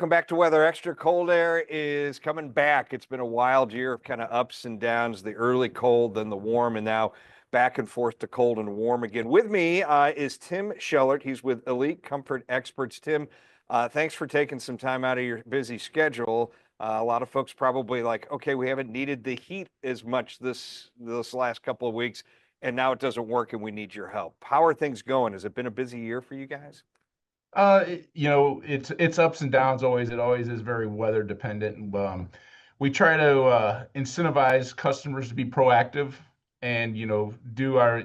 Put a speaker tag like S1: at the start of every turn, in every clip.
S1: Welcome back to Weather Extra. Cold air is coming back. It's been a wild year of kind of ups and downs, the early cold, then the warm, and now back and forth to cold and warm again. With me is Tim Schellert. He's with Elite Comfort Experts. Tim, thanks for taking some time out of your busy schedule. A lot of folks probably like, okay, we haven't needed the heat as much this last couple of weeks, and now it doesn't work, and we need your help. How are things going? Has it been a busy year for you guys?
S2: It's ups and downs always. It always is very weather dependent. We try to incentivize customers to be proactive and do our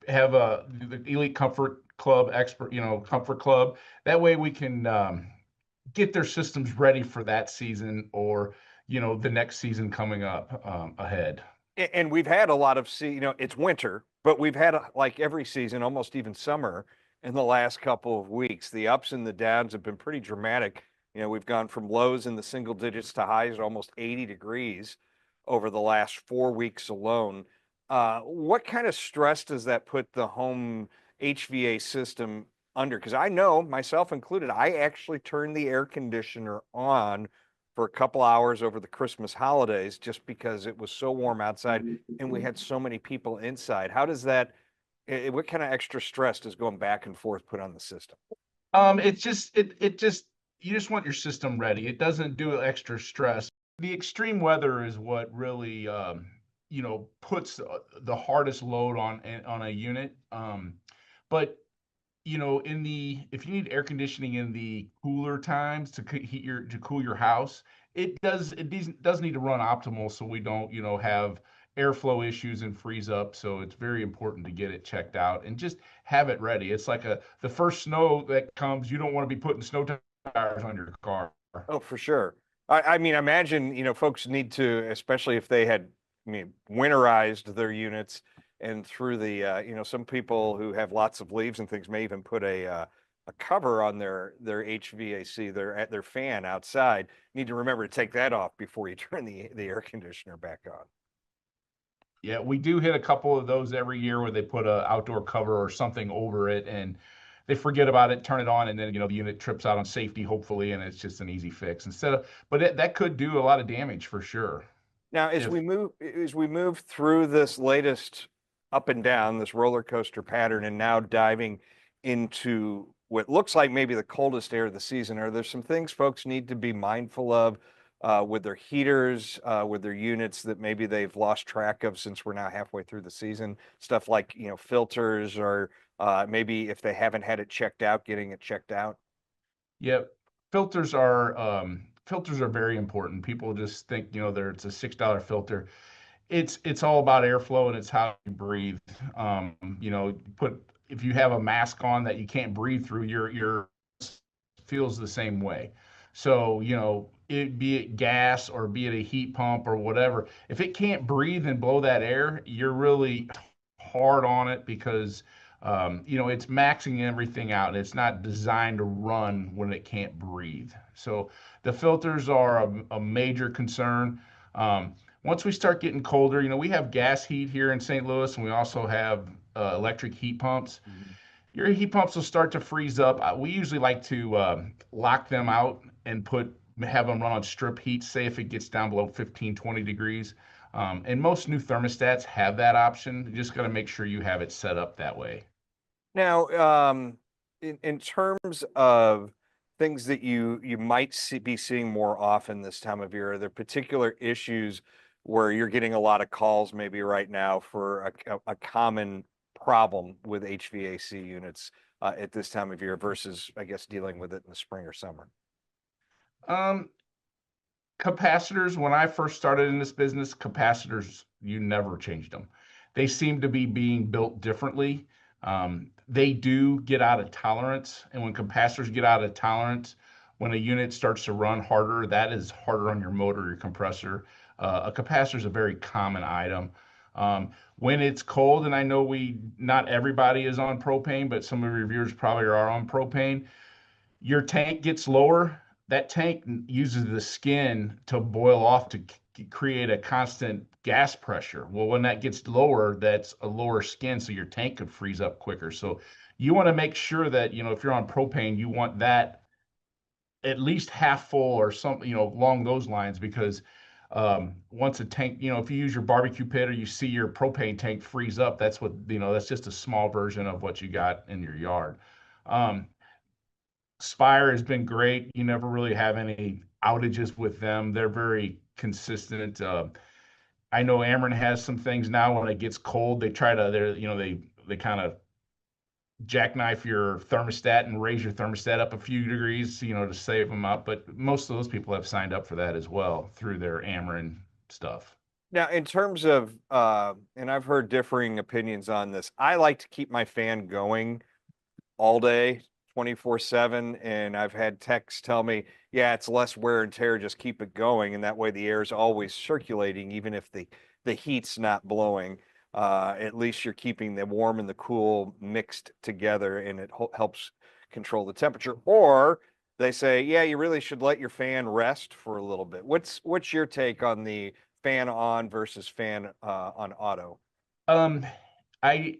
S2: have the Elite Comfort Club expert, Comfort Club. That way we can get their systems ready for that season or the next season coming up ahead.
S1: And we've had a lot of it's winter, but we've had like every season, almost even summer in the last couple of weeks. The ups and the downs have been pretty dramatic. We've gone from lows in the single digits to highs at almost 80 degrees over the last 4 weeks alone. What kind of stress does that put the home HVA system under? Because I know, myself included, I actually turned the air conditioner on for a couple hours over the Christmas holidays just because it was so warm outside and we had so many people inside. How does what kind of extra stress does going back and forth put on the system?
S2: It's just it just you just want your system ready. It doesn't do extra stress. The extreme weather is what really puts the hardest load on a unit. But in the if you need air conditioning in the cooler times to cool your house, it does need to run optimal so we don't have airflow issues and freeze up. So it's very important to get it checked out and just have it ready. It's like the first snow that comes, you don't want to be putting snow tires on your car.
S1: Oh, for sure. I mean, imagine, folks need to, especially if they had, winterized their units and through some people who have lots of leaves and things may even put a cover on their HVAC, their fan outside. Need to remember to take that off before you turn the air conditioner back on.
S2: Yeah, we do hit a couple of those every year where they put a outdoor cover or something over it and they forget about it, turn it on, and then the unit trips out on safety, hopefully, and it's just an easy fix. That could do a lot of damage for sure.
S1: Now, as
S2: If
S1: we move through this latest up and down, this roller coaster pattern, and now diving into what looks like maybe the coldest air of the season, are there some things folks need to be mindful of with their heaters, with their units that maybe they've lost track of since we're now halfway through the season? Stuff like, filters or maybe if they haven't had it checked out, getting it checked out.
S2: Yep, filters are very important. People just think it's a $6 filter. It's all about airflow and it's how you breathe. Put if you have a mask on that you can't breathe through, your feels the same way. So, be it gas or be it a heat pump or whatever, if it can't breathe and blow that air, you're really hard on it because it's maxing everything out. It's not designed to run when it can't breathe. So the filters are a major concern. Once we start getting colder, we have gas heat here in St. Louis, and we also have electric heat pumps.
S1: Mhm.
S2: Your heat pumps will start to freeze up. We usually like to lock them out and have them run on strip heat, say if it gets down below 15, 20 degrees. And most new thermostats have that option. You just got to make sure you have it set up that way.
S1: Now, in terms of things that you might be seeing more often this time of year, are there particular issues where you're getting a lot of calls maybe right now for a common problem with HVAC units at this time of year versus, I guess, dealing with it in the spring or summer?
S2: Um, Capacitors, when I first started in this business, capacitors, you never changed them. They seem to be being built differently. They do get out of tolerance. And when capacitors get out of tolerance, when a unit starts to run harder, that is harder on your motor, your compressor. A capacitor is a very common item. When it's cold, and I know not everybody is on propane, but some of your viewers probably are on propane, your tank gets lower. That tank uses the skin to boil off to create a constant gas pressure. Well, when that gets lower, that's a lower skin, so your tank could freeze up quicker. So you want to make sure that, if you're on propane, you want that at least half full or something, along those lines, because once a tank, if you use your barbecue pit or you see your propane tank freeze up, that's just a small version of what you got in your yard. Um, Spire has been great. You never really have any outages with them. They're very consistent. I know Ameren has some things now when it gets cold, they kind of jackknife your thermostat and raise your thermostat up a few degrees, to save them up. But most of those people have signed up for that as well through their Ameren stuff.
S1: Now, in terms of, and I've heard differing opinions on this, I like to keep my fan going all day, 24/7. And I've had techs tell me, yeah, it's less wear and tear, just keep it going. And that way the air is always circulating, even if the heat's not blowing. At least you're keeping the warm and the cool mixed together, and it helps control the temperature. Or they say, yeah, you really should let your fan rest for a little bit. What's your take on the fan on versus fan on auto?
S2: Um, I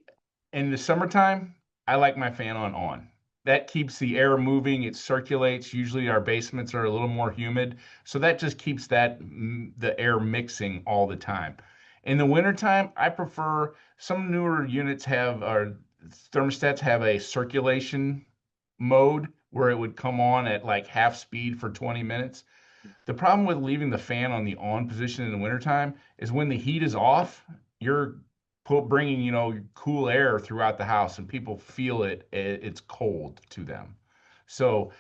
S2: In the summertime, I like my fan on. That keeps the air moving, it circulates. Usually our basements are a little more humid, so that just keeps the air mixing all the time. In the wintertime, I prefer some newer units have our thermostats have a circulation mode where it would come on at like half speed for 20 minutes. The problem with leaving the fan on the on position in the wintertime is when the heat is off, you're bringing, cool air throughout the house and people feel it. It's cold to them. So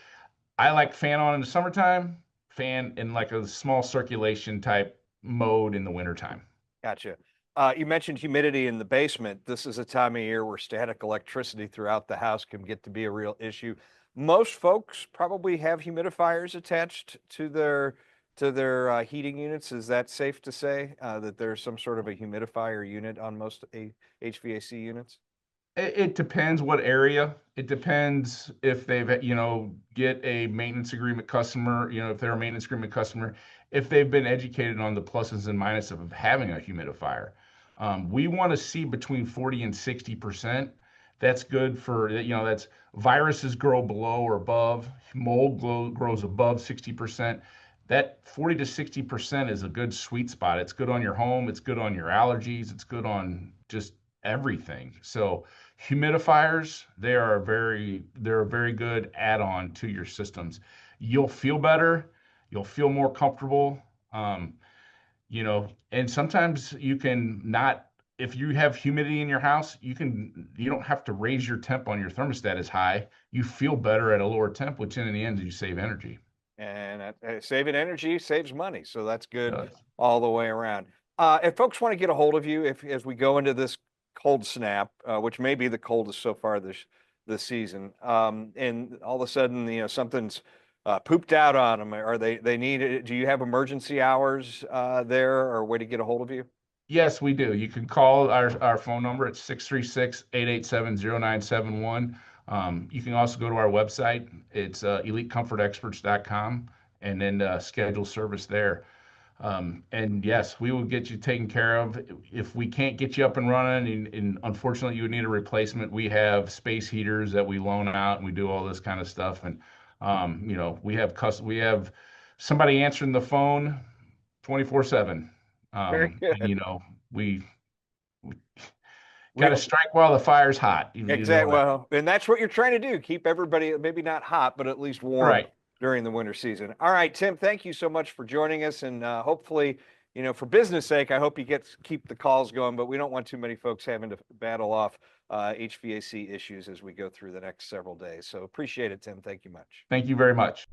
S2: I like fan on in the summertime, fan in like a small circulation type mode in the wintertime.
S1: Gotcha. You mentioned humidity in the basement. This is a time of year where static electricity throughout the house can get to be a real issue. Most folks probably have humidifiers attached to their heating units. Is that safe to say that there's some sort of a humidifier unit on most HVAC units?
S2: It depends what area. It depends if they've, get a maintenance agreement customer, if they're a maintenance agreement customer, if they've been educated on the pluses and minuses of having a humidifier. We want to see between 40 and 60%. That's good for, that's viruses grow below or above, grows above 60%. That 40 to 60% is a good sweet spot. It's good on your home, it's good on your allergies, it's good on just everything. So humidifiers, they're a very good add-on to your systems. You'll feel better, you'll feel more comfortable. And sometimes you can not, if you have humidity in your house, you don't have to raise your temp on your thermostat as high. You feel better at a lower temp, which in the end you save energy.
S1: And saving energy saves money, so that's good
S2: Uh,
S1: all the way around. If folks want to get a hold of you, if as we go into this cold snap, which may be the coldest so far this season, and all of a sudden, something's pooped out on them, or they need it. Do you have emergency hours there, or a way to get a hold of you?
S2: Yes, we do. You can call our phone number at 636-887-0971. You can also go to our website. It's elitecomfortexperts.com and then schedule service there. And yes, we will get you taken care of. If we can't get you up and running, and unfortunately you would need a replacement, we have space heaters that we loan out and we do all this kind of stuff. And we have somebody answering the phone 24/7.
S1: Very
S2: And
S1: good.
S2: we
S1: We
S2: got to strike while the fire's hot. You know
S1: Exactly.
S2: that.
S1: Well, and that's what you're trying to do. Keep everybody maybe not hot, but at least warm
S2: Right.
S1: during the winter season. All right, Tim, thank you so much for joining us. And hopefully, for business sake, I hope you keep the calls going, but we don't want too many folks having to battle off HVAC issues as we go through the next several days. So appreciate it, Tim. Thank you much.
S2: Thank you very much.